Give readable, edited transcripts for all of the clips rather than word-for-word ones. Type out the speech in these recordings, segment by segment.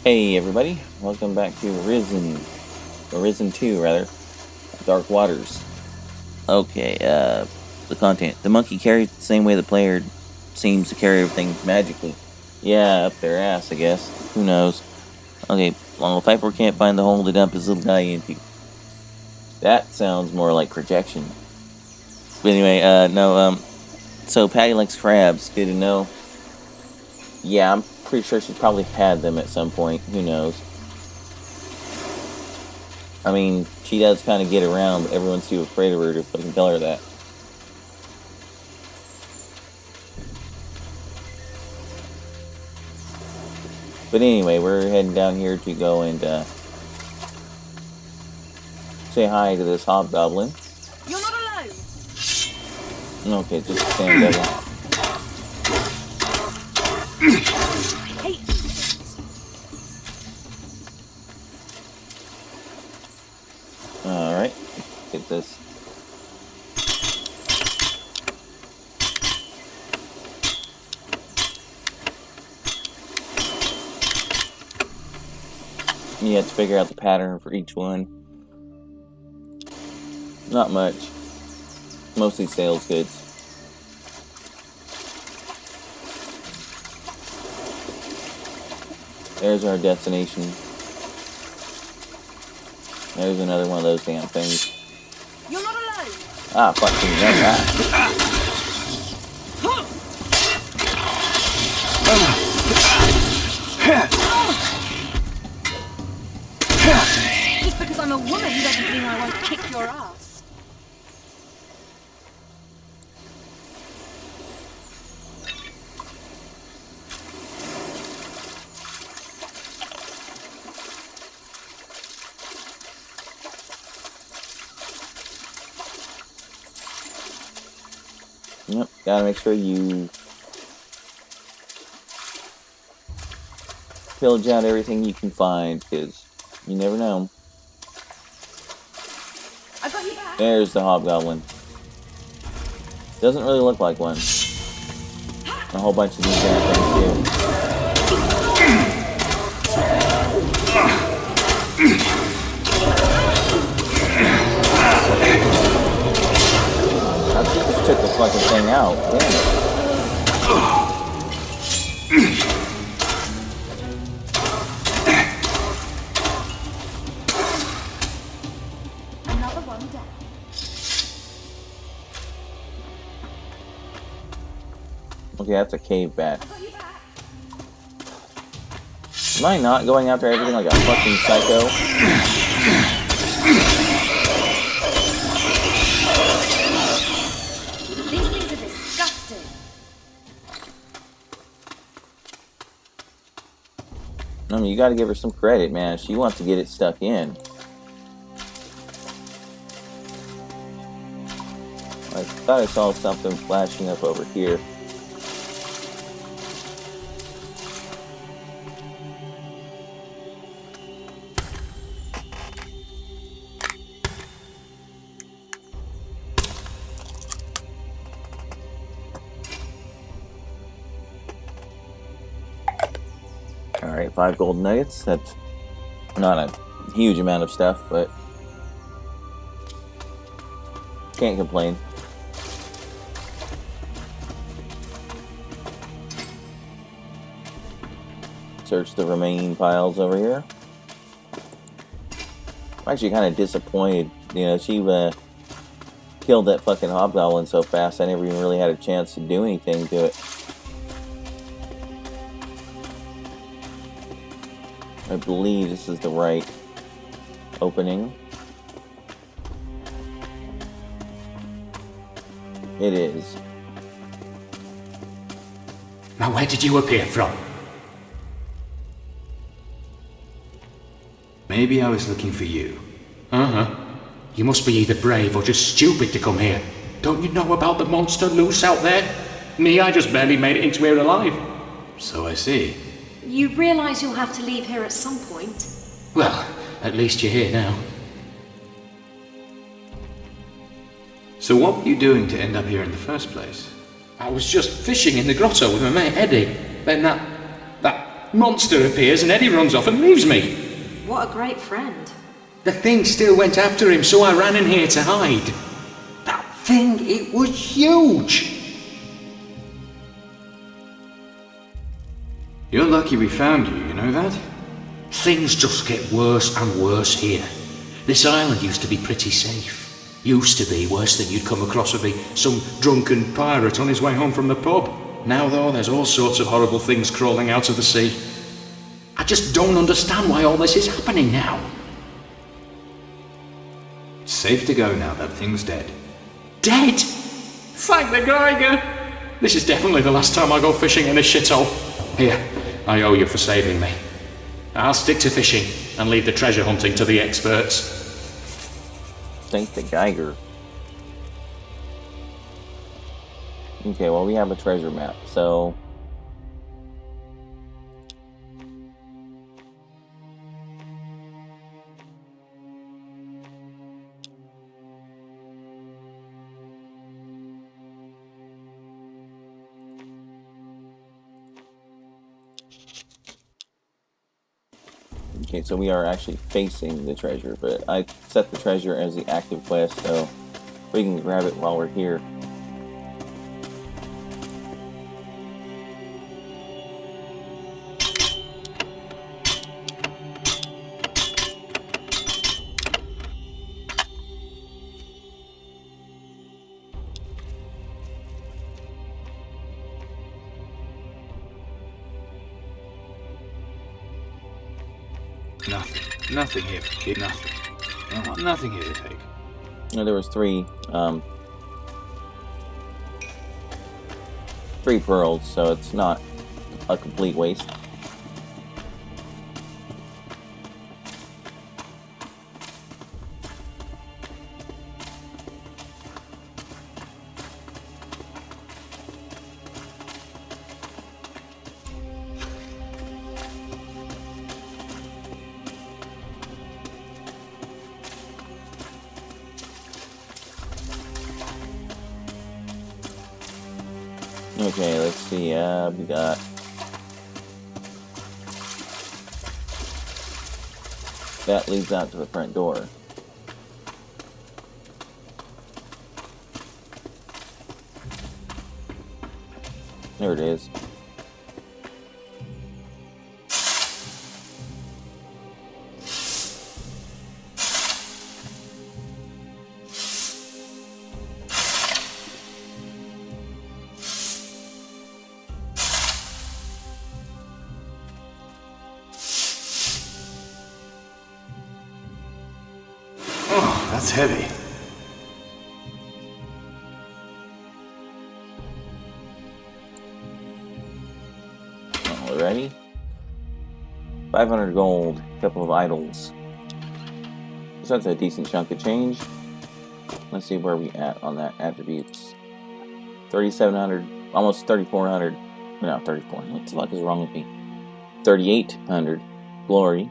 Hey everybody, welcome back to Risen 2 rather, Dark Waters. Okay, the content. The monkey carries the same way the player seems to carry everything magically. Yeah, up their ass, I guess. Who knows? Okay, well, Piper can't find the hole to dump his little guy into. That sounds more like projection. But anyway, no, so Patty likes crabs, good to know. Yeah, I'm pretty sure she probably had them at some point, who knows. I mean, she does kind of get around, but everyone's too afraid of her to fucking tell her that. But anyway, we're heading down here to go and say hi to this hobgoblin. You're not alone. Okay, just stand there. I hate these things. Alright, get this. You have to figure out the pattern for each one. Not much. Mostly sales goods. There's our destination. There's another one of those damn things. You're not alone. Ah, fucking that. Just because I'm a woman doesn't mean I won't kick your ass. Yep, gotta make sure you pillage out everything you can find, because you never know. I got you back. There's the hobgoblin. Doesn't really look like one. A whole bunch of these damn things too. I just took the fucking thing out. Damn it. Another one down. Okay, that's a cave bat. I got you back. Am I not going after everything like a fucking psycho? These things are disgusting. I mean, you gotta give her some credit, man. She wants to get it stuck in. I thought I saw something flashing up over here. Alright, 5 gold nuggets. That's not a huge amount of stuff, but can't complain. Search the remaining piles over here. I'm actually kind of disappointed. You know, she killed that fucking hobgoblin so fast I never even really had a chance to do anything to it. I believe this is the right opening. It is. Now where did you appear from? Maybe I was looking for you. Uh-huh. You must be either brave or just stupid to come here. Don't you know about the monster loose out there? Me, I just barely made it into here alive. So I see. You realise you'll have to leave here at some point. Well, at least you're here now. So what were you doing to end up here in the first place? I was just fishing in the grotto with my mate Eddie. Then that Monster appears and Eddie runs off and leaves me. What a great friend. The thing still went after him, so I ran in here to hide. That thing, it was huge. You're lucky we found you, you know that? Things just get worse and worse here. This island used to be pretty safe. Used to be. Worst thing you'd come across would be some drunken pirate on his way home from the pub. Now though, there's all sorts of horrible things crawling out of the sea. I just don't understand why all this is happening now. It's safe to go now, that thing's dead. Dead? Thank the Geiger! This is definitely the last time I go fishing in this shithole. Here, I owe you for saving me. I'll stick to fishing and leave the treasure hunting to the experts. Thank the Geiger. Okay, well, we have a treasure map, so... Okay, so we are actually facing the treasure, but I set the treasure as the active quest, so we can grab it while we're here. Nothing here for kid, nothing. Nothing here to take. Now, there was three pearls, so it's not a complete waste. Okay, let's see, we got... That leads out to the front door. There it is. That's heavy. Alrighty. 500 gold, a couple of idols. So that's a decent chunk of change. Let's see where we at on that attributes. 3,700, almost 3,400. No, 34. What the fuck is wrong with me? 3,800 glory.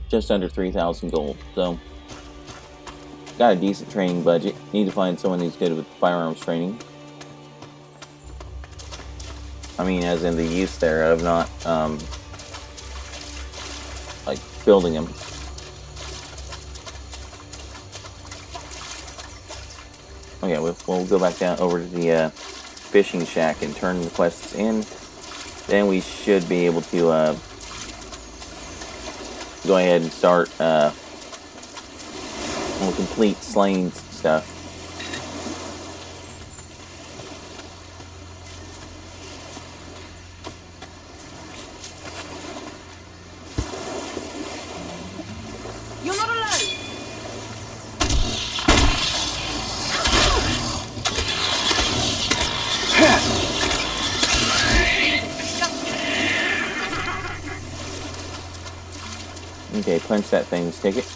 Just under 3,000 gold. So, got a decent training budget. Need to find someone who's good with firearms training. I mean, as in the use thereof, not, like, building them. Okay, we'll go back down over to the fishing shack and turn the quests in. Then we should be able to go ahead and start we'll complete slaying stuff. You're not alone. Okay, punch that thing's ticket.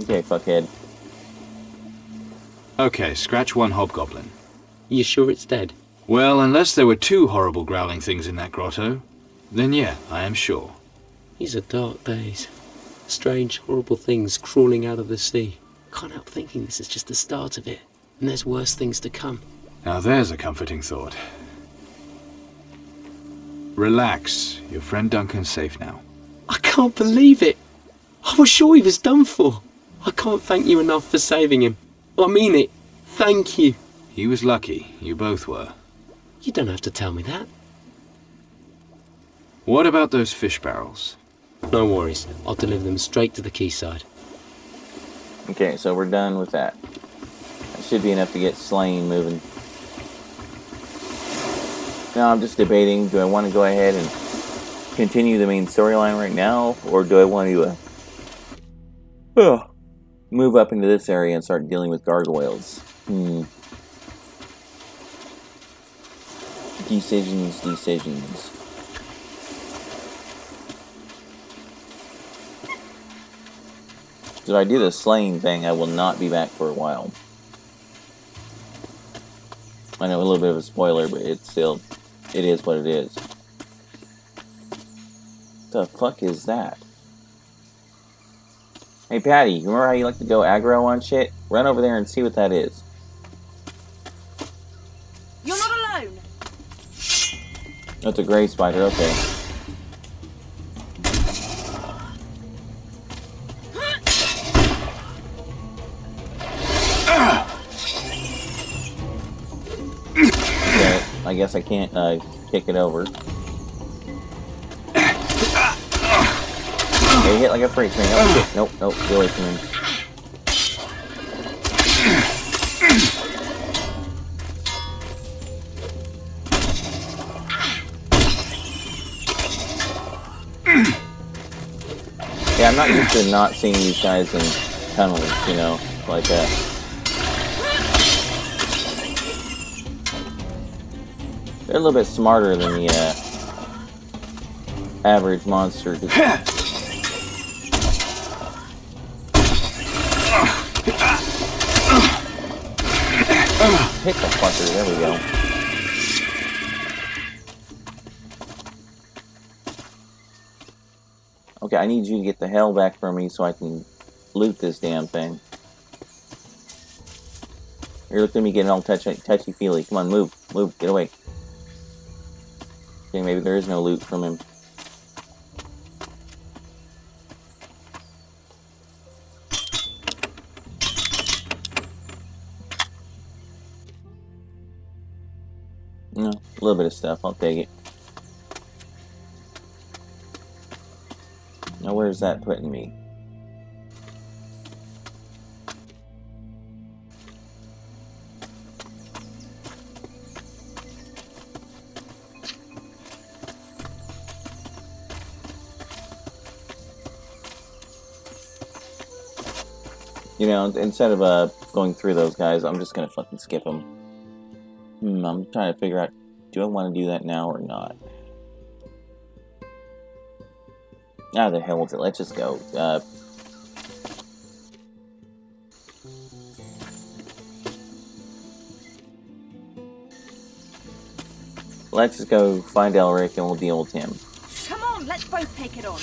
Okay, fuckhead. Okay, scratch one hobgoblin. You sure it's dead? Well, unless there were two horrible growling things in that grotto, then yeah, I am sure. These are dark days. Strange, horrible things crawling out of the sea. Can't help thinking this is just the start of it, and there's worse things to come. Now there's a comforting thought. Relax. Your friend Duncan's safe now. I can't believe it! I was sure he was done for. I can't thank you enough for saving him. I mean it. Thank you. He was lucky. You both were. You don't have to tell me that. What about those fish barrels? No worries. I'll deliver them straight to the quayside. Okay, so we're done with that. That should be enough to get Slain moving. Now I'm just debating, do I want to go ahead and continue the main storyline right now, or do I want to move up into this area and start dealing with gargoyles? Decisions. If I do the slaying thing, I will not be back for a while. I know, a little bit of a spoiler, but it is what it is. The fuck is that? Hey Patty, you remember how you like to go aggro on shit? Run over there and see what that is. You're not alone. That's a gray spider, okay. Okay, I guess I can't kick it over. They hit like a freight train. Oh shit, nope, get away from him. Yeah, I'm not used to not seeing these guys in tunnels, you know, like that. They're a little bit smarter than the average monster. Hit the fucker, there we go. Okay, I need you to get the hell back from me so I can loot this damn thing. You're looking at me getting all touchy-feely. Come on, move, get away. Okay, maybe there is no loot from him. No, a little bit of stuff, I'll take it. Now where's that putting me? You know, instead of going through those guys, I'm just gonna fucking skip them. I'm trying to figure out, do I want to do that now or not? Ah, the hell with it. Let's just go. Let's just go find Elric and we'll deal with him. Come on, let's both take it on.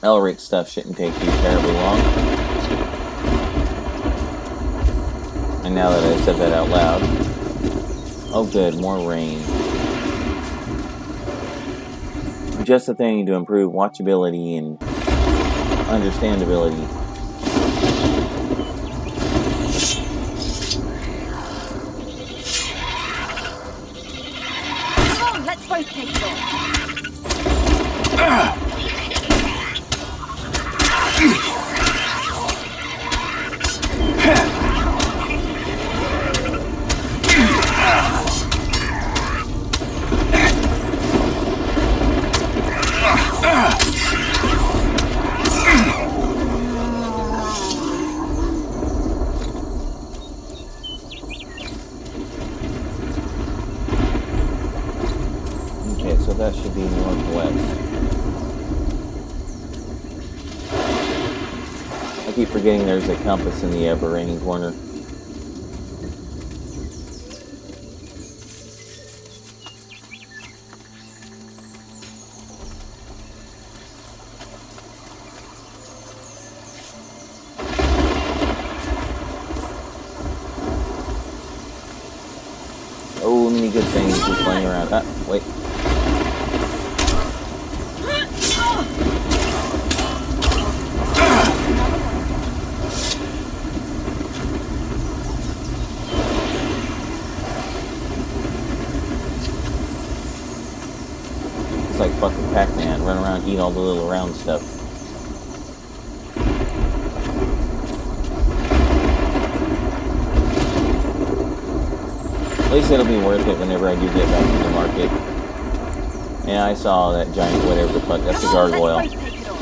Elric's stuff shouldn't take you terribly long. And now that I said that out loud... Oh good, more rain. Just a thing to improve watchability and understandability. Come on, let's both take it on. keep forgetting there's a compass in the upper right-hand corner. Oh, many good things just laying around. Ah, wait. It's like fucking Pac-Man, run around, eat all the little round stuff. At least it'll be worth it whenever I do get back to the market. Yeah, I saw that giant whatever the fuck, that's a gargoyle. Let's both take it on.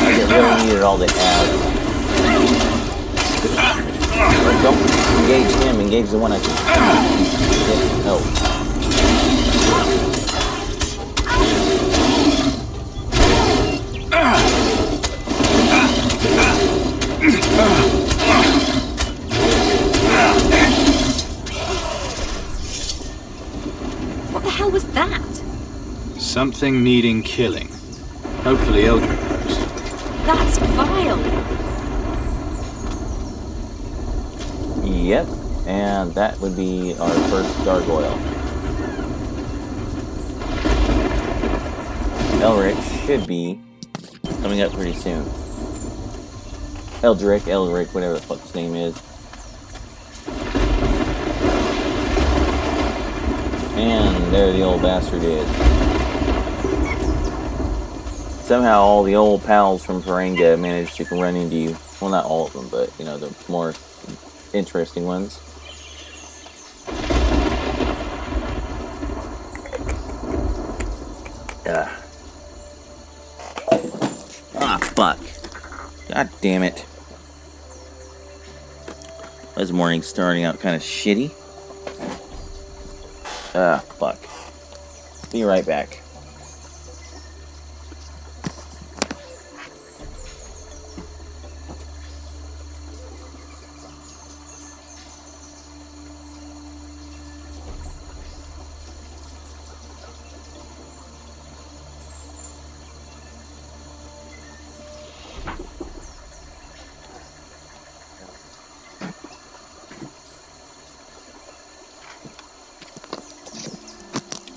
I really needed all the ads. Don't engage him, engage the one I can. No. What the hell was that? Something needing killing. Hopefully Eldrick knows. That's vile. Yep, and that would be our first gargoyle. Elric should be coming up pretty soon. Elric, whatever the fuck his name is. And there the old bastard is. Somehow all the old pals from Farenga managed to run into you. Well, not all of them, but, you know, the more interesting ones. Ah, fuck. God damn it. This morning's starting out kind of shitty. Ah, fuck. Be right back.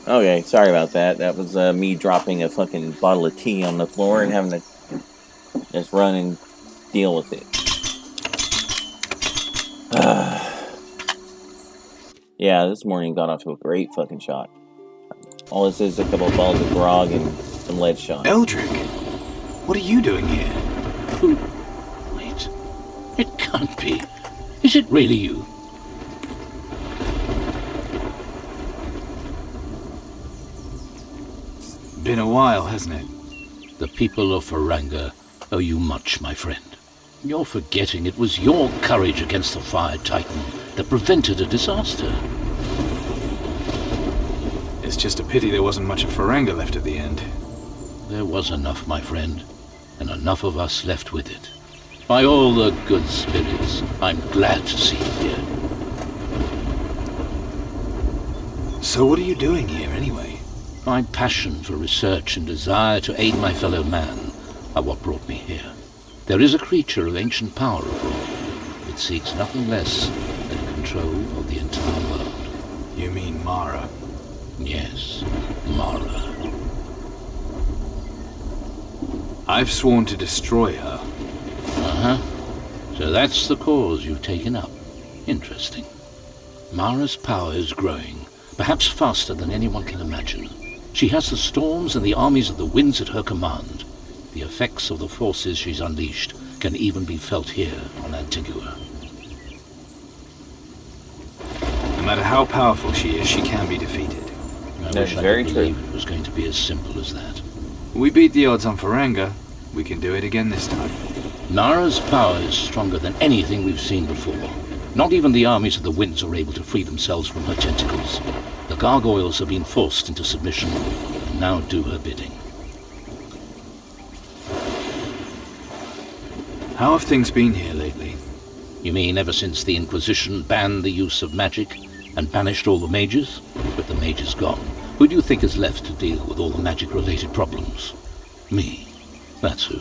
Okay, sorry about that. That was me dropping a fucking bottle of tea on the floor and having to just run and deal with it. Yeah, this morning got off to a great fucking shot. All this is a couple of balls of grog and some lead shot. Eldrick, what are you doing here? Wait. It can't be. Is it really you? Been a while, hasn't it? The people of Faranga owe you much, my friend. You're forgetting it was your courage against the Fire Titan that prevented a disaster. It's just a pity there wasn't much of Faranga left at the end. There was enough, my friend, and enough of us left with it. By all the good spirits, I'm glad to see you here. So what are you doing here, anyway? My passion for research and desire to aid my fellow man are what brought me here. There is a creature of ancient power abroad. It seeks nothing less than control of the entire world. You mean Mara? Yes, Mara. I've sworn to destroy her. Uh-huh. So that's the cause you've taken up. Interesting. Mara's power is growing, perhaps faster than anyone can imagine. She has the storms and the armies of the winds at her command. The effects of the forces she's unleashed can even be felt here on Antigua. No matter how powerful she is, she can be defeated. I wish I could believe it was going to be as simple as that. We beat the odds on Faranga. We can do it again this time. Nara's power is stronger than anything we've seen before. Not even the armies of the winds are able to free themselves from her tentacles. The gargoyles have been forced into submission, and now do her bidding. How have things been here lately? You mean ever since the Inquisition banned the use of magic and banished all the mages? With the mages gone, who do you think is left to deal with all the magic-related problems? Me. That's who.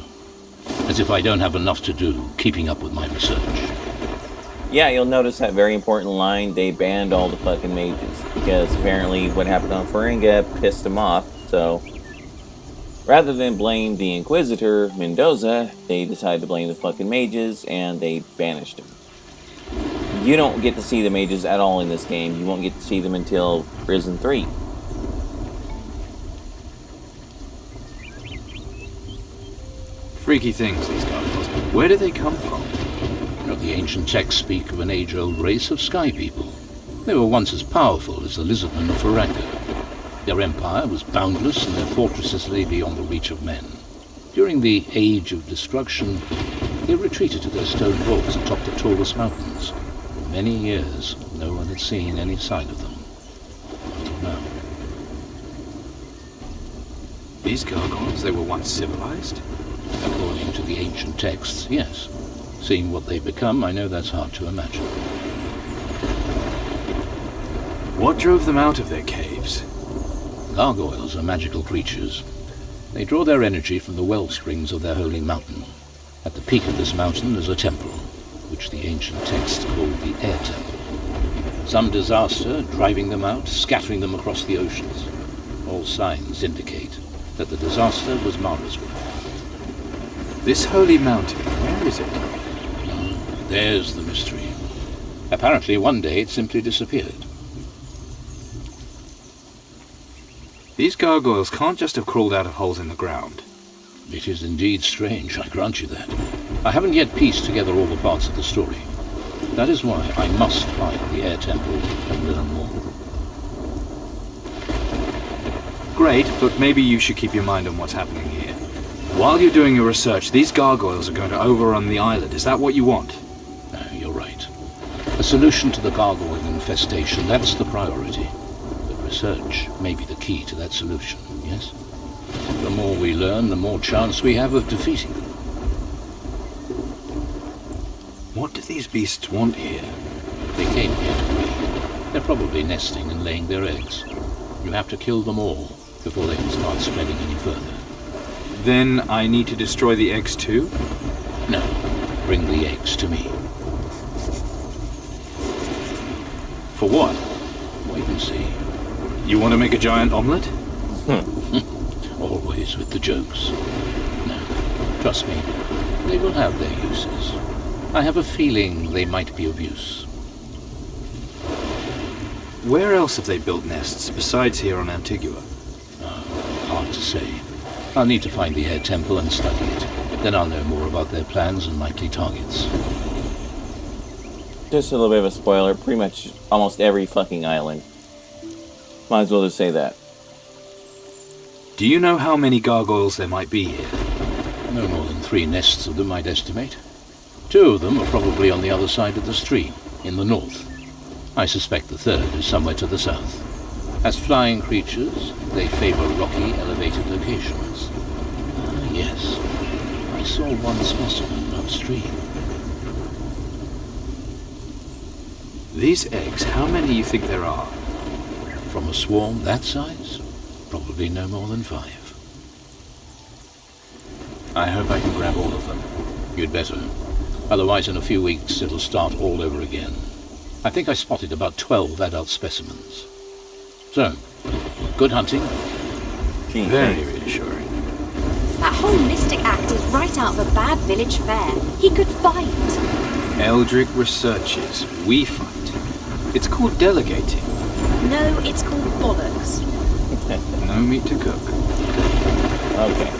As if I don't have enough to do keeping up with my research. Yeah, you'll notice that very important line, they banned all the fucking mages. Because apparently what happened on Faringa pissed them off, so... Rather than blame the Inquisitor, Mendoza, they decided to blame the fucking mages, and they banished them. You don't get to see the mages at all in this game. You won't get to see them until Risen 3. Freaky things, these gargoyles. Where do they come from? You know, the ancient texts speak of an age-old race of sky people. They were once as powerful as the lizardmen of Faringa. Their empire was boundless and their fortresses lay beyond the reach of men. During the Age of Destruction, they retreated to their stone vaults atop the tallest mountains. For many years, no one had seen any sign of them. Until now. These gargoyles, they were once civilized? According to the ancient texts, yes. Seeing what they've become, I know that's hard to imagine. What drove them out of their caves? Gargoyles are magical creatures. They draw their energy from the well springs of their holy mountain. At the peak of this mountain is a temple, which the ancient texts called the Air Temple. Some disaster driving them out, scattering them across the oceans. All signs indicate that the disaster was Mara's work. This holy mountain, where is it? There's the mystery. Apparently one day it simply disappeared. These gargoyles can't just have crawled out of holes in the ground. It is indeed strange, I grant you that. I haven't yet pieced together all the parts of the story. That is why I must find the Air Temple and learn more. Great, but maybe you should keep your mind on what's happening here. While you're doing your research, these gargoyles are going to overrun the island. Is that what you want? You're right. A solution to the gargoyle infestation, that's the priority. Research may be the key to that solution, yes? The more we learn, the more chance we have of defeating them. What do these beasts want here? They came here to breed. They're probably nesting and laying their eggs. You have to kill them all before they can start spreading any further. Then I need to destroy the eggs too? No, bring the eggs to me. For what? Wait and see. You want to make a giant omelette? Always with the jokes. No, trust me, they will have their uses. I have a feeling they might be of use. Where else have they built nests besides here on Antigua? Hard to say. I'll need to find the Air Temple and study it. Then I'll know more about their plans and likely targets. Just a little bit of a spoiler, pretty much almost every fucking island. Might as well just say that. Do you know how many gargoyles there might be here? No more than 3 nests of them, I'd estimate. 2 of them are probably on the other side of the stream, in the north. I suspect the 3rd is somewhere to the south. As flying creatures, they favor rocky, elevated locations. Yes, I saw one specimen upstream. These eggs, how many do you think there are? From a swarm that size, probably no more than 5. I hope I can grab all of them. You'd better. Otherwise, in a few weeks, it'll start all over again. I think I spotted about 12 adult specimens. So, good hunting. Gee, Very thanks. reassuring. That whole mystic act is right out of a bad village fair. He could fight. Eldrick researches. We fight. It's called delegating. No, it's called bollocks. No meat to cook. Okay.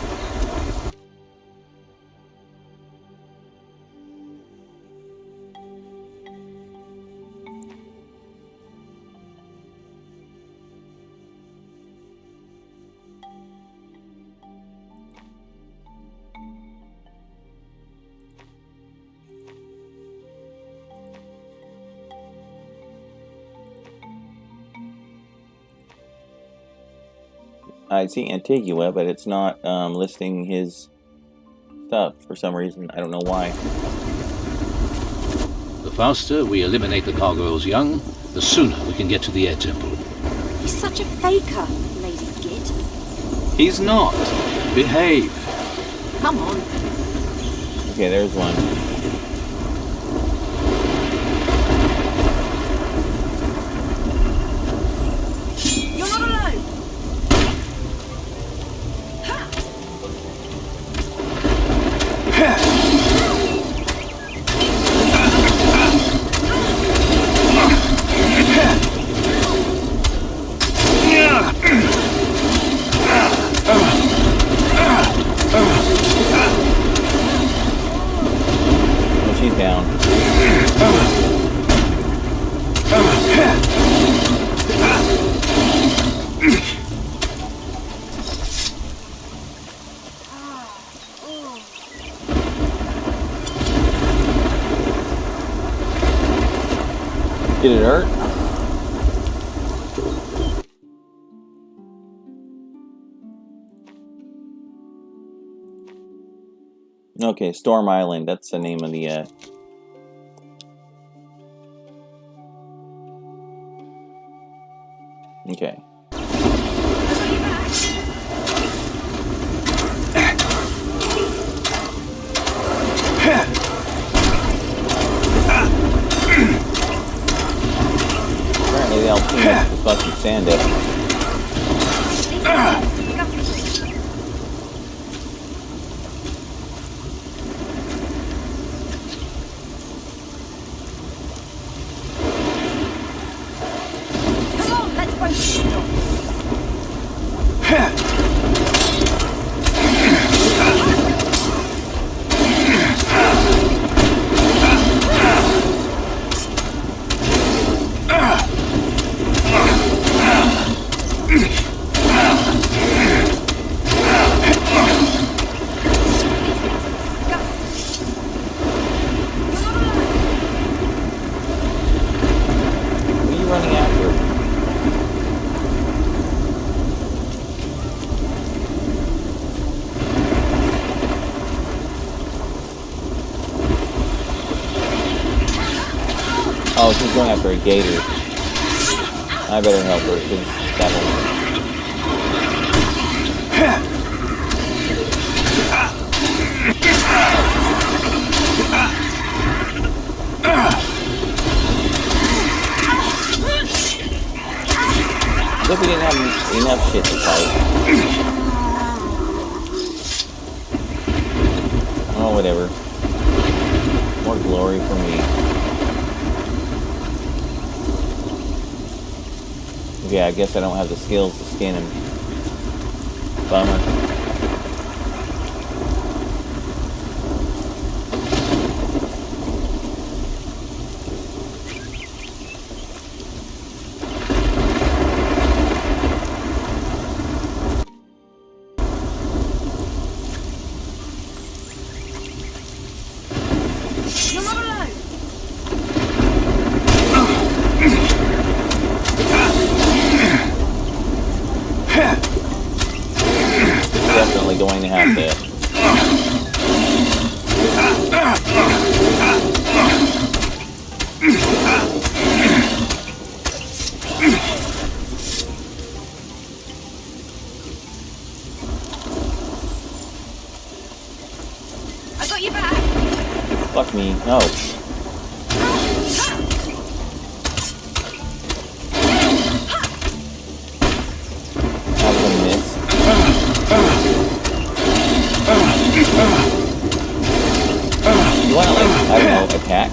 I see Antigua, but it's not listing his stuff for some reason. I don't know why. The faster we eliminate the gargoyles young, the sooner we can get to the air temple. He's such a faker, Lady Gid. He's not. Behave. Come on. Okay, there's one. You're not alone. Oh, she's down. Did it hurt? Okay, Storm Island. That's the name of the, Okay. Apparently they all team up to fucking stand up. Come on, let's both stop. What are you running after? Oh, she's going after a gator. I better help her, because that'll... As if we didn't have enough shit to fight. Oh, whatever. More glory for me. Okay, I guess I don't have the skills to skin him. Bummer. You're not alone. Definitely going to have to. I got your back. Fuck me. No. I was gonna miss. You wanna, like, I don't know, attack?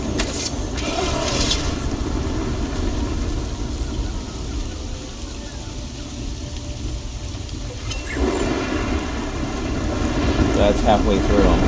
That's halfway through them.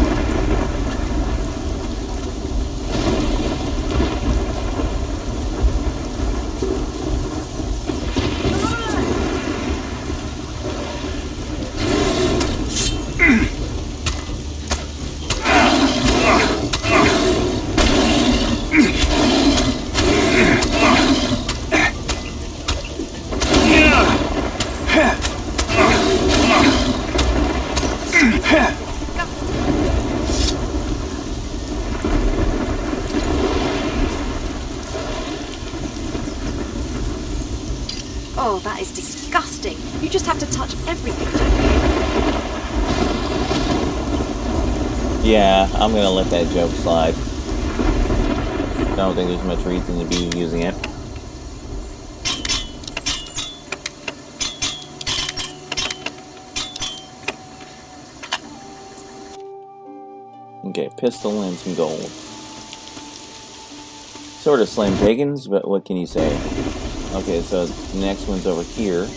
You just have to touch everything, don't you? Yeah, I'm gonna let that joke slide. I don't think there's much reason to be using it. Okay, pistol and some gold. Sort of slim pickings, but what can you say? Okay, so the next one's over here.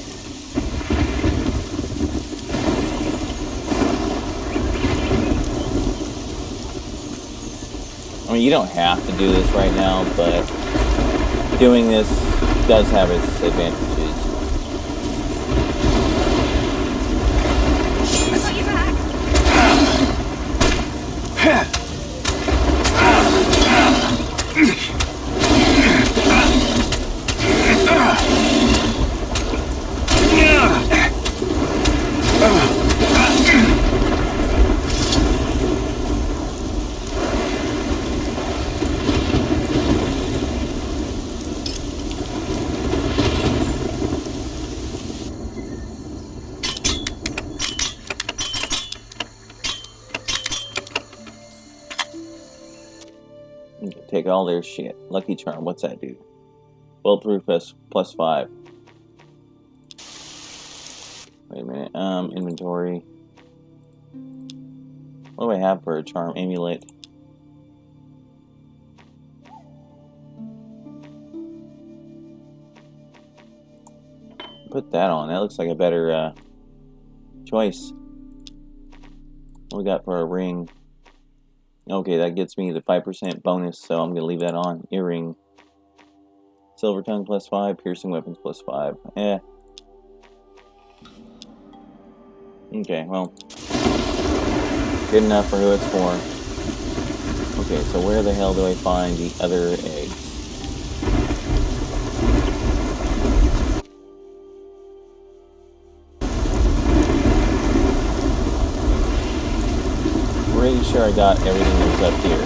I mean, you don't have to do this right now, but doing this does have its advantages. I got your back. Take all their shit. Lucky Charm, what's that do? Bulletproof plus 5. Wait a minute. Inventory. What do I have for a charm? Amulet. Put that on. That looks like a better choice. What we got for a ring? Okay, that gets me the 5% bonus, so I'm going to leave that on. Earring. Silver tongue plus 5. Piercing weapons plus 5. Eh. Okay, well. Good enough for who it's for. Okay, so where the hell do I find the other eggs? Pretty sure I got everything that was up here.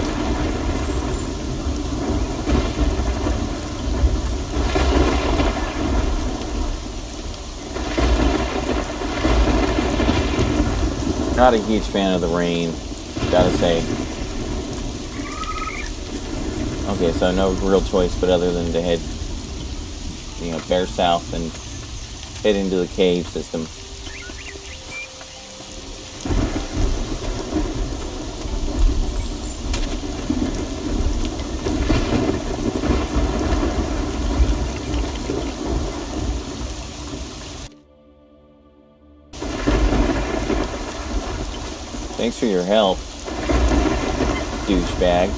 Not a huge fan of the rain, gotta say. Okay, so no real choice but other than to head, bear south and head into the cave system. Thanks for your help, douchebag.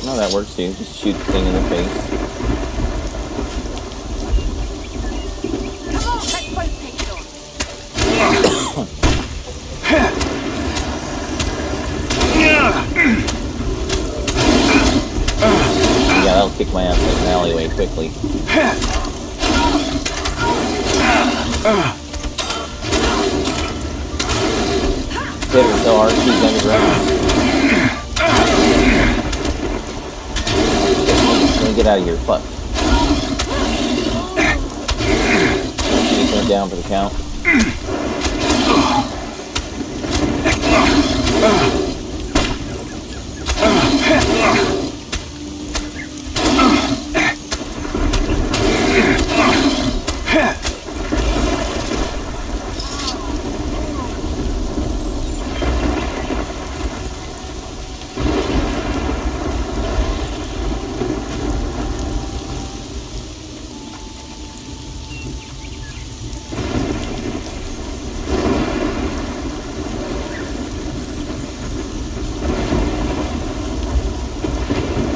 No, that works too. Just shoot the thing in the face. Come on, let's both take it on. Yeah, that'll kick my ass in an alleyway quickly. Hit her so hard she's underground. Let me get out of here. Fuck. She just went down for the count.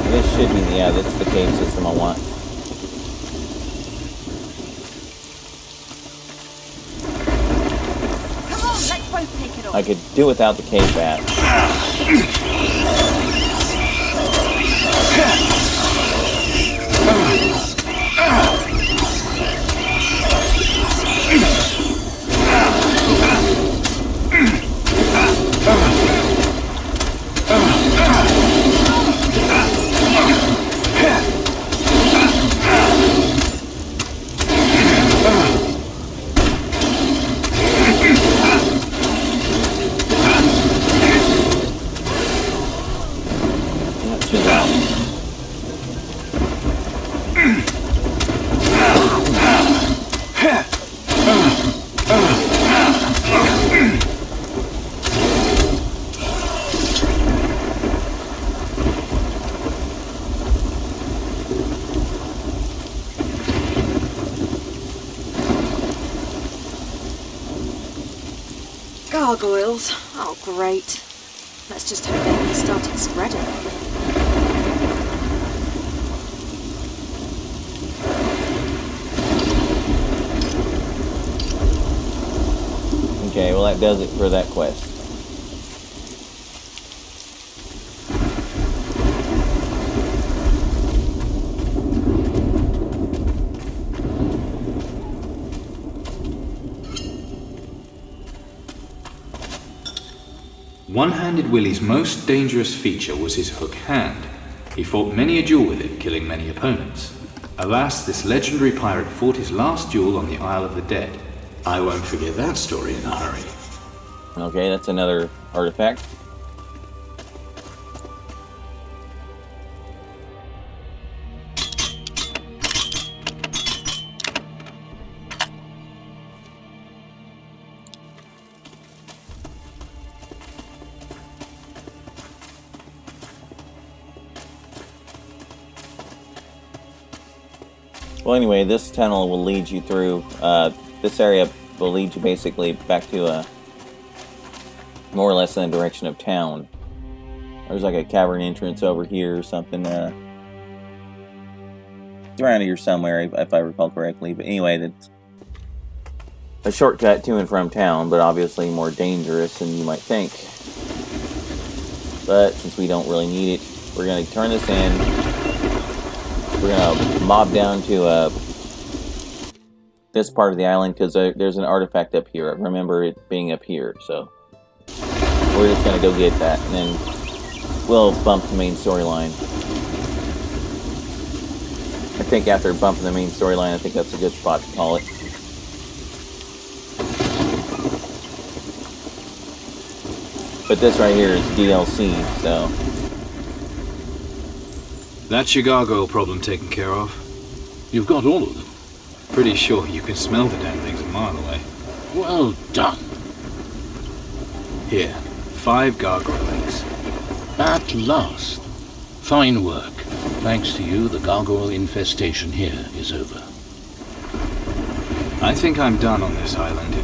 This should be, yeah, this is the cave system I want. Come on, let's both take it on. I could do without the cave bat. Gargoyles. Oh, great. Let's just hope they haven't started spreading. Okay, well that does it for that quest. One-Handed Willie's most dangerous feature was his hook hand. He fought many a duel with it, killing many opponents. Alas, this legendary pirate fought his last duel on the Isle of the Dead. I won't forget that story in a hurry. Okay, that's another artifact. Well, anyway, this tunnel will lead you through, this area will lead you basically back to more or less in the direction of town. There's like a cavern entrance over here or something, it's around here somewhere, if I recall correctly. But anyway, that's a shortcut to and from town, but obviously more dangerous than you might think. But since we don't really need it, we're going to turn this in. We're going to mob down to this part of the island, because there's an artifact up here. I remember it being up here, so we're just going to go get that, and then we'll bump the main storyline. I think after bumping the main storyline, I think that's a good spot to call it. But this right here is DLC, so... That's your gargoyle problem taken care of. You've got all of them. Pretty sure you can smell the damn things a mile away. Well done. Here, 5 gargoyle eggs. At last. Fine work. Thanks to you, the gargoyle infestation here is over. I think I'm done on this island.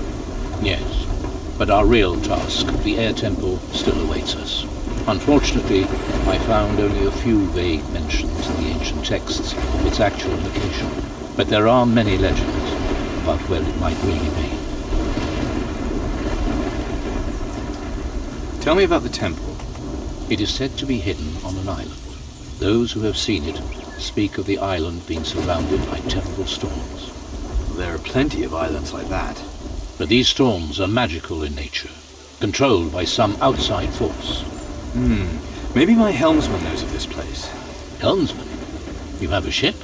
Yes, but our real task, the air temple, still awaits us. Unfortunately, I found only a few vague mentions in the ancient texts of its actual location, but there are many legends about where it might really be. Tell me about the temple. It is said to be hidden on an island. Those who have seen it speak of the island being surrounded by terrible storms. There are plenty of islands like that. But these storms are magical in nature, controlled by some outside force. Maybe my helmsman knows of this place. Helmsman? You have a ship?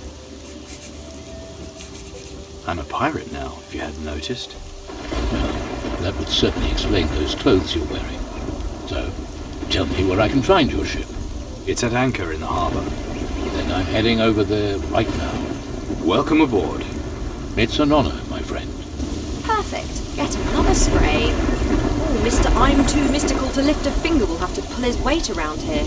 I'm a pirate now, if you hadn't noticed. Well, that would certainly explain those clothes you're wearing. So, tell me where I can find your ship. It's at anchor in the harbor. Then I'm heading over there right now. Welcome aboard. It's an honor, my friend. Perfect. Get another spray. Oh, Mr. I'm too mystical to lift a finger will have to pull his weight around here.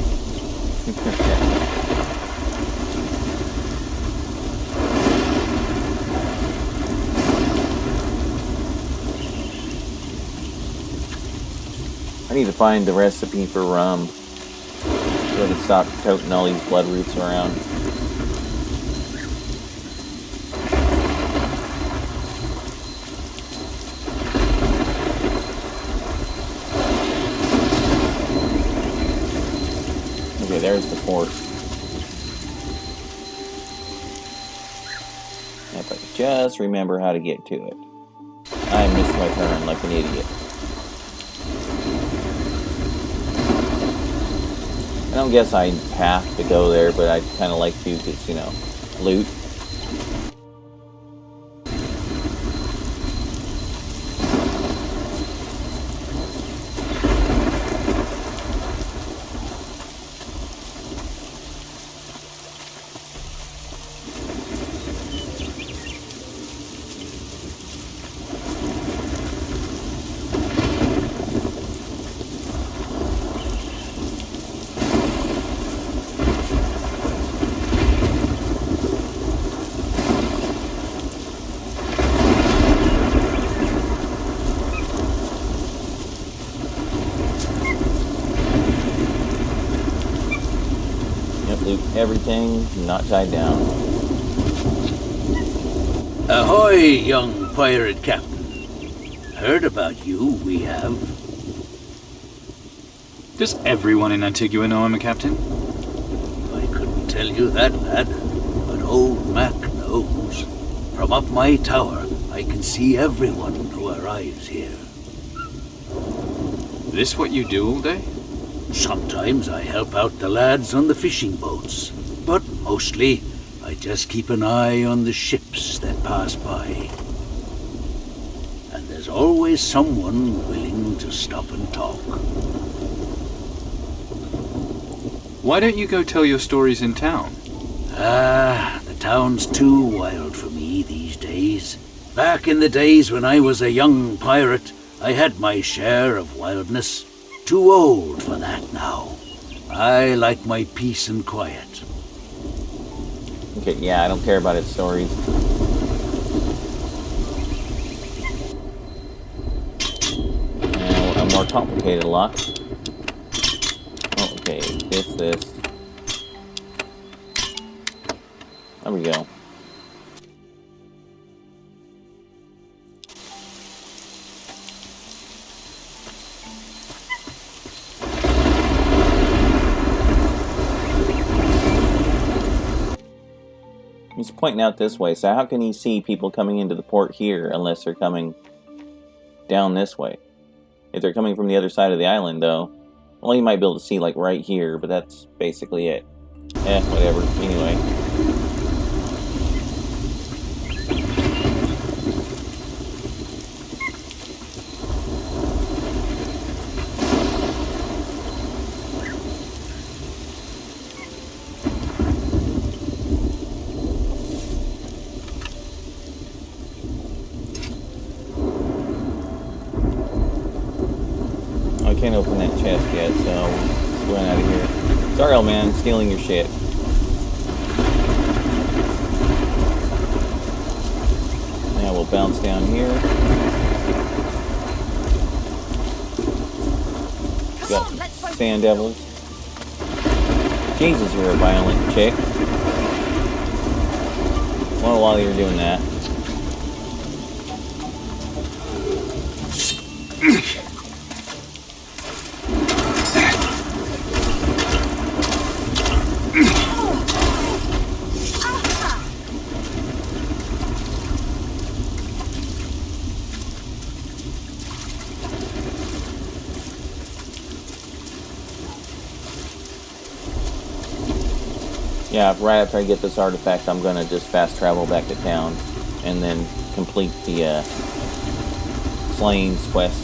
I need to find the recipe for rum, so I can stop toting all these blood roots around. Okay, there's the port. If I could just remember how to get to it. I missed my turn like an idiot. I don't guess I have to go there, but I'd kind of like to, because, you know, loot. everything not tied down. Ahoy, young pirate captain. Heard about you, we have. Does everyone in Antigua know I'm a captain? I couldn't tell you that, lad, but old Mac knows. From up my tower, I can see everyone who arrives here. This what you do all day? Sometimes I help out the lads on the fishing boats, but mostly I just keep an eye on the ships that pass by. And there's always someone willing to stop and talk. Why don't you go tell your stories in town? The town's too wild for me these days. Back in the days when I was a young pirate, I had my share of wildness. Too old for that now. I like my peace and quiet. Okay, yeah, I don't care about its stories. Now, a more complicated lock. Oh, okay, this. There we go. He's pointing out this way, so how can he see people coming into the port here unless they're coming down this way? If they're coming from the other side of the island, though, well, he might be able to see, like, right here, but that's basically it. Whatever. Anyway. I can't open that chest yet, so let's run out of here. Sorry, old man, stealing your shit. Now we'll bounce down here. Got sand devils. Jesus, you're a violent chick. Well, while you're doing that. Yeah, right after I get this artifact, I'm gonna just fast travel back to town and then complete the Slane's quest.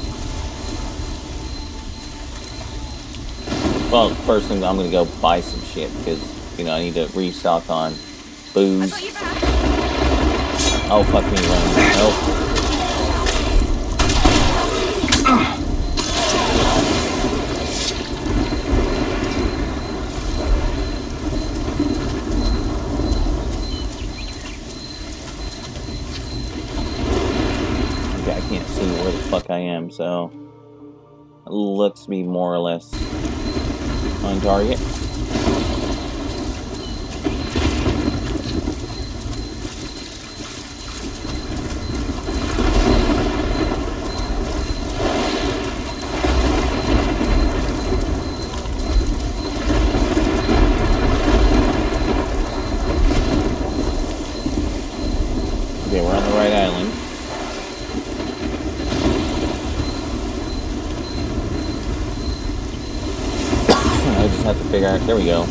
Well, first thing, I'm gonna go buy some shit because, you know, I need to restock on booze. Oh, fuck me, run. Nope. I can't see where the fuck I am, so it looks to be more or less on target. Okay, we're on the right island. I just have to figure out. There we go.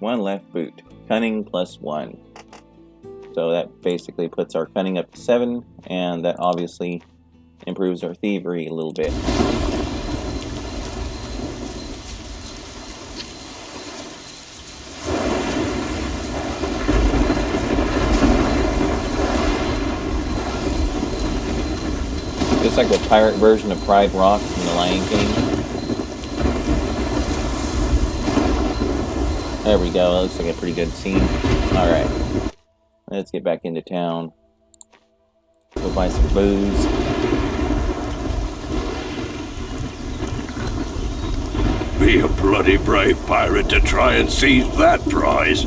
One left boot. Cunning +1. So that basically puts our cunning up to 7, and that obviously improves our thievery a little bit. It's like the pirate version of Pride Rock from The Lion King. There we go. That looks like a pretty good scene. Alright. Let's get back into town. Go buy some booze. be a bloody brave pirate to try and seize that prize.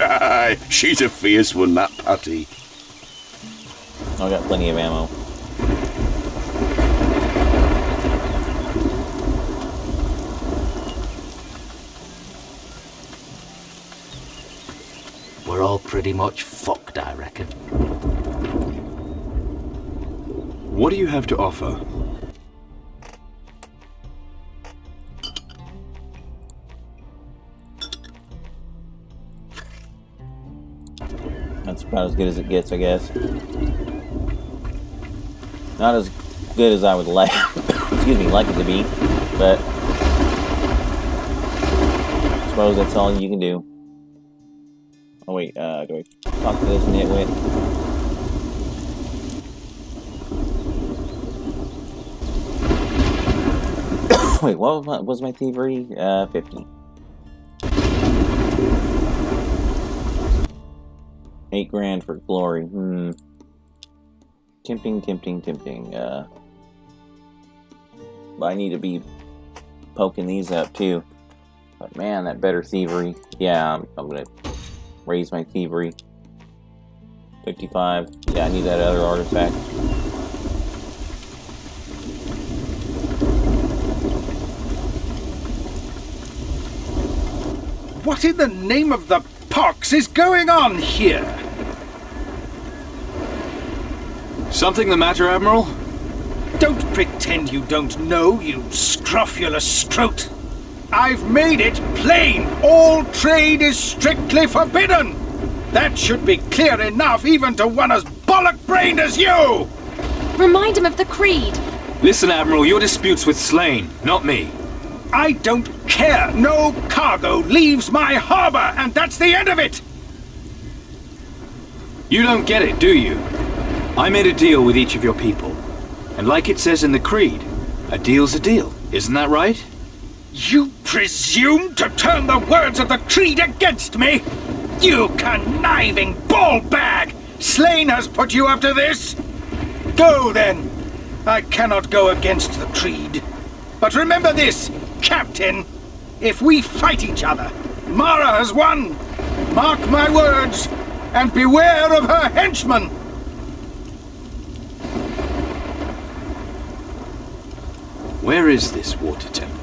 Aye, she's a fierce one, that Patty. I got plenty of ammo. We're all pretty much fucked, I reckon. What do you have to offer? That's about as good as it gets, I guess. Not as good as I would like, excuse me, like it to be, but I suppose that's all you can do. Oh wait, do I talk to this nitwit? Wait, what was my thievery? 50. 8 grand for glory. Tempting. But I need to be poking these up too. But man, that better thievery. Yeah, I'm gonna raise my thievery. 55. Yeah, I need that other artifact. What in the name of the pox is going on here? Something the matter, Admiral? Don't pretend you don't know, you scrofulous scrote. I've made it plain. All trade is strictly forbidden. That should be clear enough even to one as bollock-brained as you! Remind him of the creed. Listen, Admiral, your dispute's with Slane, not me. I don't care. No cargo leaves my harbor, and that's the end of it! You don't get it, do you? I made a deal with each of your people. And like it says in the creed, a deal's a deal. Isn't that right? You presume to turn the words of the creed against me? You conniving ballbag! Slane has put you up to this? Go, then. I cannot go against the creed. But remember this, Captain. If we fight each other, Mara has won. Mark my words, and beware of her henchmen. Where is this water temple?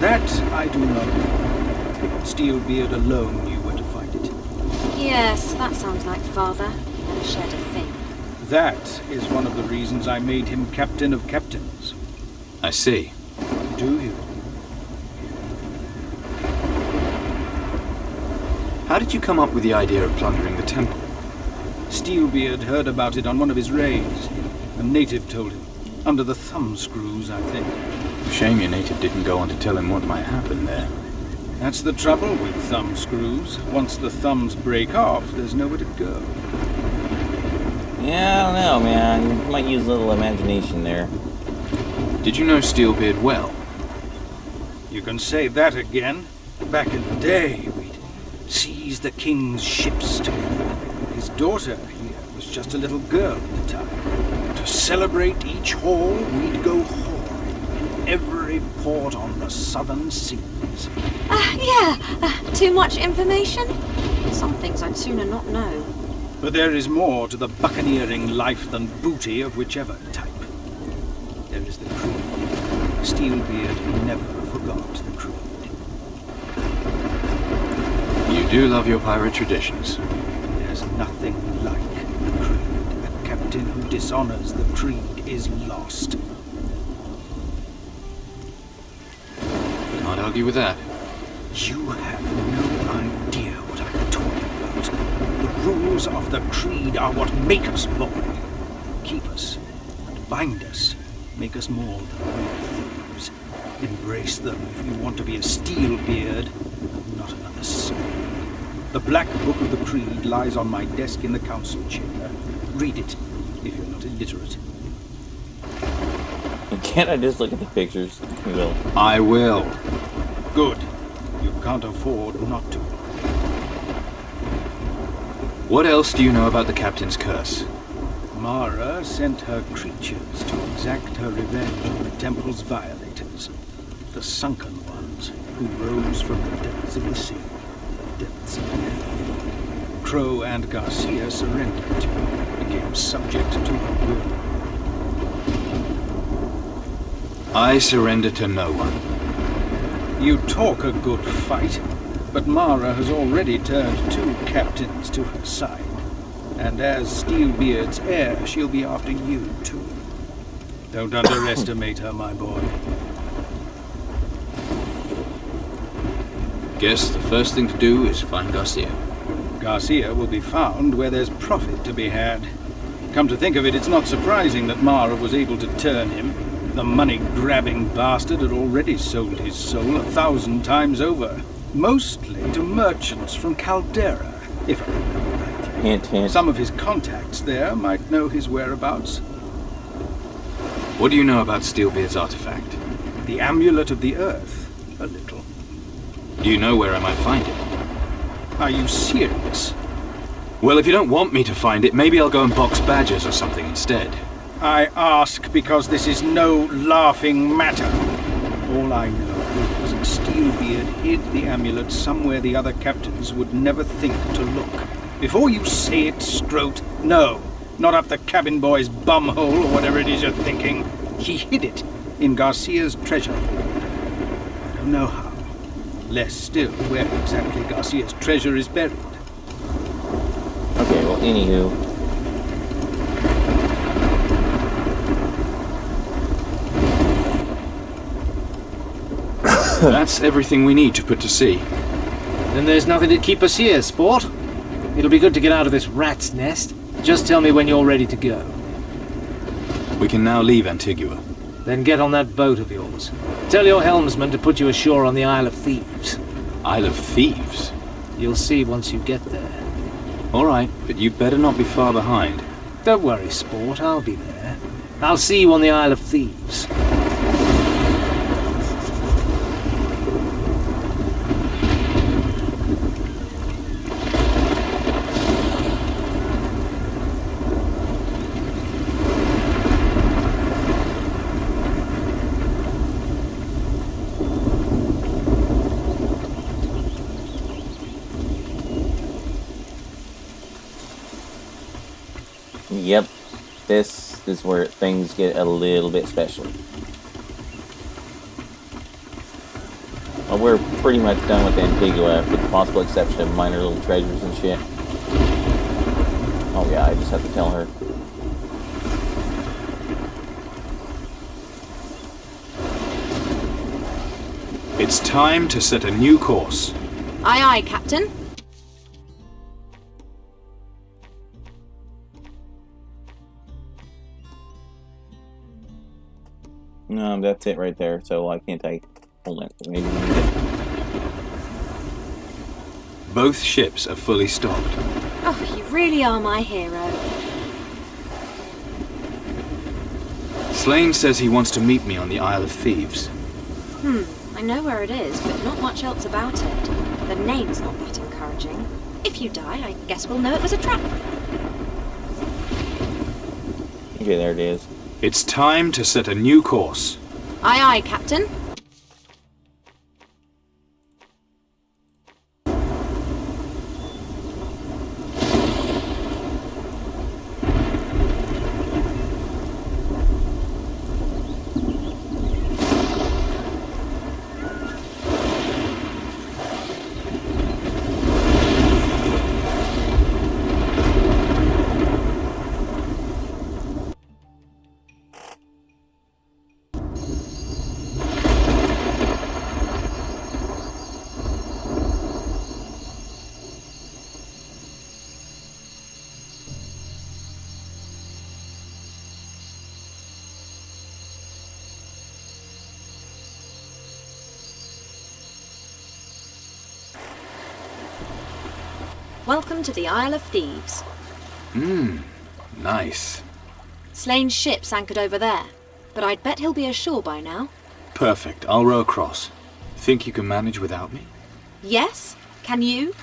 That I do not know. Steelbeard alone knew where to find it. Yes, that sounds like father. Never shared a thing. That is one of the reasons I made him Captain of Captains. I see. Do you? How did you come up with the idea of plundering the temple? Steelbeard heard about it on one of his raids. A native told him. Under the thumbscrews, I think. Shame your native didn't go on to tell him what might happen there. That's the trouble with thumbscrews. Once the thumbs break off, there's nowhere to go. Yeah, I don't know, man. You might use a little imagination there. Did you know Steelbeard well? You can say that again. Back in the day, we'd seize the king's ships together. His daughter here was just a little girl at the time. To celebrate each haul, we'd go whoring in every port on the southern seas. Too much information? Some things I'd sooner not know. But there is more to the buccaneering life than booty of whichever type. There is the creed. Steelbeard never forgot the creed. You do love your pirate traditions. There's nothing like the creed. A captain who dishonors the creed is lost. Can't argue with that. You have no idea what I'm talking about. The rules of the creed are what make us born, keep us, and bind us, make us more than mere thieves. Embrace them if you want to be a Steelbeard, and not another slave. The Black Book of the Creed lies on my desk in the council chamber. Read it, if you're not illiterate. Can't I just look at the pictures? You will. I will. Good. You can't afford not to. What else do you know about the captain's curse? Mara sent her creatures to exact her revenge on the temple's violators, the sunken ones who rose from the depths of the sea, the depths of hell. Crow and Garcia surrendered to her, became subject to her will. I surrender to no one. You talk a good fight, but Mara has already turned 2 captains to her side. And as Steelbeard's heir, she'll be after you, too. Don't underestimate her, my boy. Guess the first thing to do is find Garcia. Garcia will be found where there's profit to be had. Come to think of it, it's not surprising that Mara was able to turn him. The money-grabbing bastard had already sold his soul 1,000 times over. Mostly to merchants from Caldera, if I remember rightly. Hint, hint. Some of his contacts there might know his whereabouts. What do you know about Steelbeard's artifact? The Amulet of the Earth, a little. Do you know where I might find it? Are you serious? Well, if you don't want me to find it, maybe I'll go and box badgers or something instead. I ask because this is no laughing matter. All I know is that Steelbeard hid the amulet somewhere the other captains would never think to look. Before you say it, Scroat, no, not up the cabin boy's bumhole or whatever it is you're thinking. He hid it in Garcia's treasure hoard. I don't know how. Less still where exactly Garcia's treasure is buried. Okay, well, anywho. That's everything we need to put to sea. Then there's nothing to keep us here, sport. It'll be good to get out of this rat's nest. Just tell me when you're ready to go. We can now leave Antigua. Then get on that boat of yours. Tell your helmsman to put you ashore on the Isle of Thieves. Isle of Thieves? You'll see once you get there. All right, but you'd better not be far behind. Don't worry, sport. I'll be there. I'll see you on the Isle of Thieves. Yep, this is where things get a little bit special. Well, we're pretty much done with Antigua, with the possible exception of minor little treasures and shit. Oh yeah, I just have to tell her. It's time to set a new course. Aye, aye, Captain. No, that's it right there, so I can't take... Hold on, maybe we can get... Both ships are fully stocked. Oh, you really are my hero. Slane says he wants to meet me on the Isle of Thieves. I know where it is, but not much else about it. The name's not that encouraging. If you die, I guess we'll know it was a trap. Okay, there it is. It's time to set a new course. Aye, aye, Captain. Welcome to the Isle of Thieves. Nice. Slane's ship's anchored over there, but I'd bet he'll be ashore by now. Perfect. I'll row across. Think you can manage without me? Yes? Can you?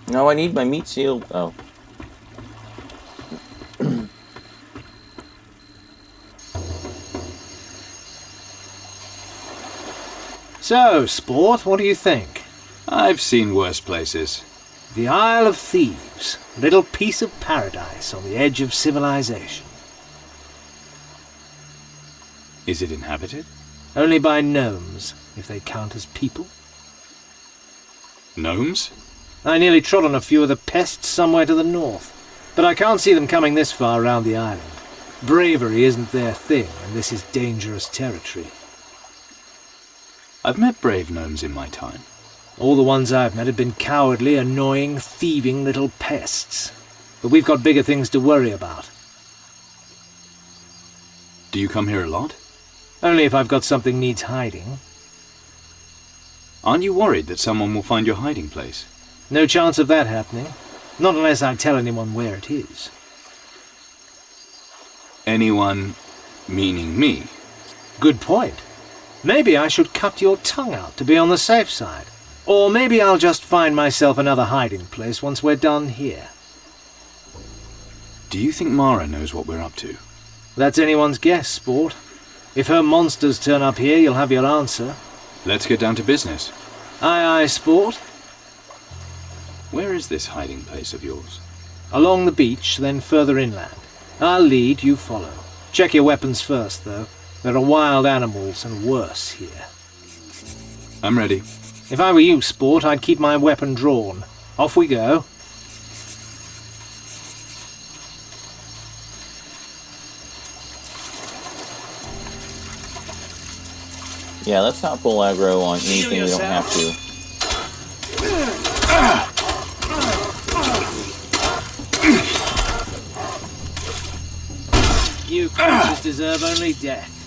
No, I need my meat shield. Oh. So, Sport, what do you think? I've seen worse places. The Isle of Thieves, a little piece of paradise on the edge of civilization. Is it inhabited? Only by gnomes, if they count as people. Gnomes? I nearly trod on a few of the pests somewhere to the north, but I can't see them coming this far around the island. Bravery isn't their thing, and this is dangerous territory. I've met brave gnomes in my time. All the ones I've met have been cowardly, annoying, thieving little pests. But we've got bigger things to worry about. Do you come here a lot? Only if I've got something needs hiding. Aren't you worried that someone will find your hiding place? No chance of that happening. Not unless I tell anyone where it is. Anyone meaning me? Good point. Maybe I should cut your tongue out to be on the safe side. Or maybe I'll just find myself another hiding place once we're done here. Do you think Mara knows what we're up to? That's anyone's guess, Sport. If her monsters turn up here, you'll have your answer. Let's get down to business. Aye, aye, Sport. Where is this hiding place of yours? Along the beach, then further inland. I'll lead, you follow. Check your weapons first, though. There are wild animals and worse here. I'm ready. If I were you, Sport, I'd keep my weapon drawn. Off we go. Yeah, let's not pull aggro on anything we don't have to. You creatures deserve only death.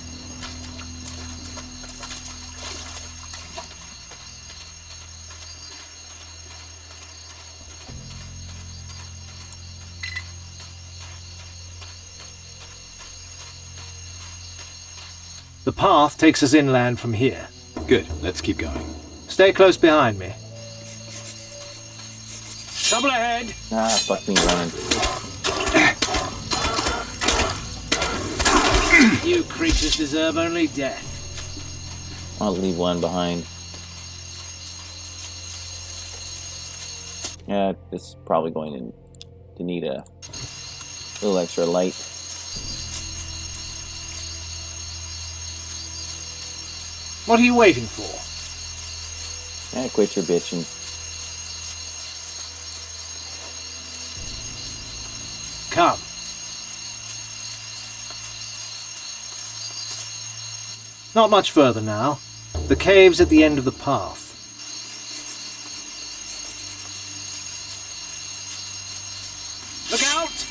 The path takes us inland from here. Good, let's keep going. Stay close behind me. Trouble ahead! Ah, fuck me running. You creatures deserve only death. I'll leave one behind. Yeah, this is probably going to need a little extra light. What are you waiting for? Yeah, quit your bitching. Come. Not much further now. The cave's at the end of the path. Look out!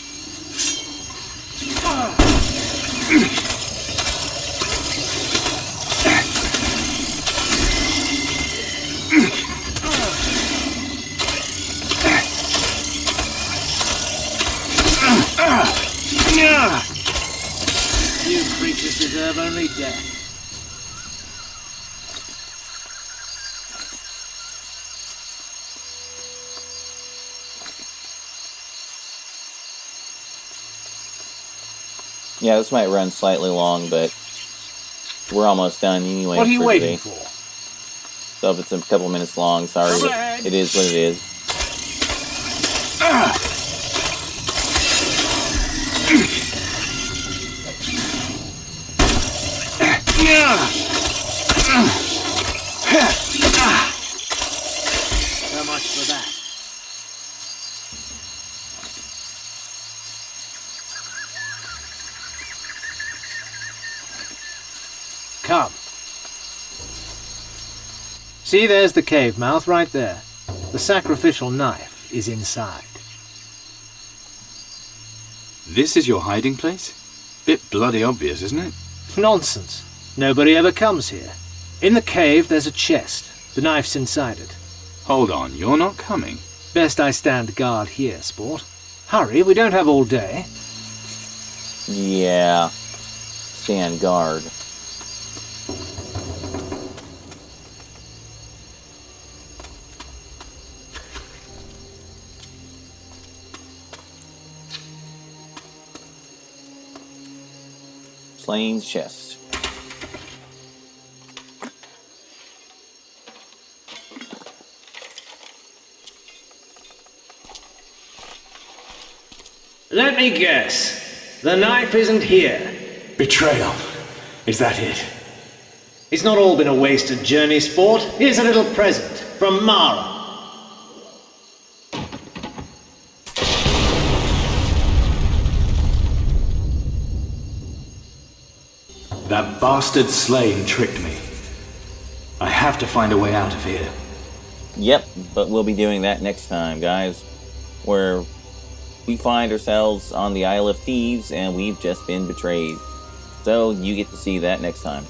You creatures deserve only death. Yeah, this might run slightly long, but we're almost done anyway. What are you for waiting today. for? So if it's a couple minutes long, sorry, Come but ahead. it is what it is. So much for that. Come. See, there's the cave mouth right there. The sacrificial knife is inside. This is your hiding place? Bit bloody obvious, isn't it? Nonsense. Nobody ever comes here. In the cave, there's a chest. The knife's inside it. Hold on, you're not coming. Best I stand guard here, Sport. Hurry, we don't have all day. Yeah. Stand guard. Slane's chest. Let me guess. The knife isn't here. Betrayal. Is that it? It's not all been a wasted journey, sport. Here's a little present from Mara. That bastard Slane tricked me. I have to find a way out of here. Yep, but we'll be doing that next time, guys, where we find ourselves on the Isle of Thieves and we've just been betrayed. So you get to see that next time.